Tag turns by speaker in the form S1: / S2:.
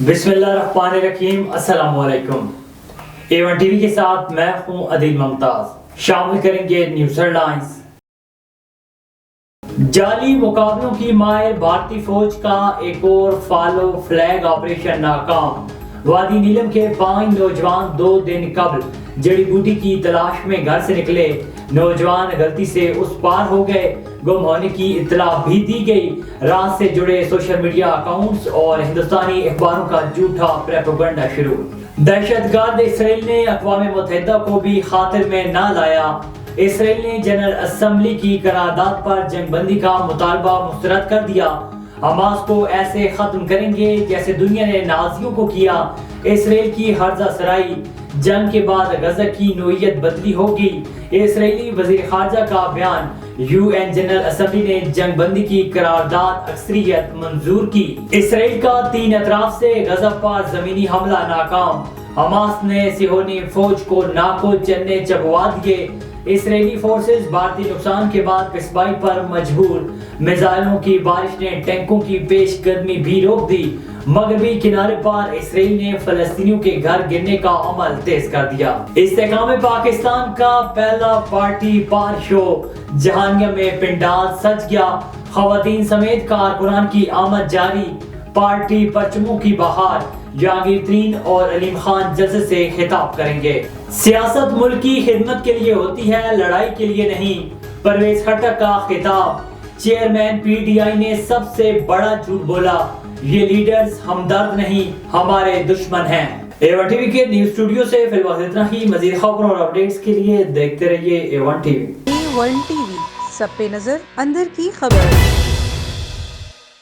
S1: بسم اللہ الرحمن الرحیم، السلام علیکم۔ A1 ٹی وی کے ساتھ میں ہوں عدیل ممتاز۔ شامل کریں گے نیوز ہیڈ لائنز۔ جعلی مقابلوں کی ماہر بھارتی فوج کا ایک اور فالو فلیگ آپریشن ناکام۔ وادی نیلم کے 5 نوجوان 2 دن قبل جڑی بوٹی کی تلاش میں گھر سے نکلے۔ نوجوان غلطی سے اس پار ہو گئے۔ گم ہونے کی اطلاع بھی دی گئی۔ رات سے جڑے سوشل میڈیا اکاؤنٹس اور ہندوستانی اخباروں کا جھوٹا پروپیگنڈا شروع۔ دہشت گرد اسرائیل نے اقوام متحدہ کو بھی خاطر میں نہ لایا۔ اسرائیل نے جنرل اسمبلی کی قرارداد پر جنگ بندی کا مطالبہ مسترد کر دیا۔ حماس کو ایسے ختم کریں گے جیسے دنیا نے نازیوں کو کیا۔ اسرائیل کی ہرزہ سرائی، جنگ کے بعد غزہ کی نوعیت بدلی ہوگی۔ اسرائیلی وزیر خارجہ کا بیان، UN جنرل اسمبلی نے جنگ بندی کی قرارداد اکثریت منظور کی۔ اسرائیل کا 3 اطراف سے غزہ پر زمینی حملہ ناکام۔ حماس نے صہیونی فوج کو ناکو چنے چبوا دیے۔ اسرائیلی فورسز بھارتی نقصان کے بعد پسپائی پر مجبور۔ میزائلوں کی بارش نے ٹینکوں کی پیش قدمی بھی روک دی۔ مغربی کنارے پر اسرائیل نے فلسطینیوں کے گھر گرنے کا عمل تیز کر دیا۔ استحکام پاکستان کا پہلا پارٹی پار شو، جہانگیر میں پنڈال سج گیا۔ خواتین سمیت کارکنان کی آمد جاری۔ پارٹی پرچموں کی بہار، جہانگیر ترین اور علیم خان جلسے سے خطاب کریں گے۔ سیاست ملک کی خدمت کے لیے ہوتی ہے، لڑائی کے لیے نہیں، پرویز خٹک کا خطاب۔ چیئرمین PTI نے سب سے بڑا جھوٹ بولا، یہ لیڈرز ہمدرد نہیں، ہمارے دشمن ہیں۔ A1 ٹی وی کے نیوز اسٹوڈیو سے فی الوقت اتنا ہی۔ مزید خبروں اور اپڈیٹس کے لیے دیکھتے رہیے A1 T V.
S2: A1 T V, سب پہ نظر، اندر کی خبر۔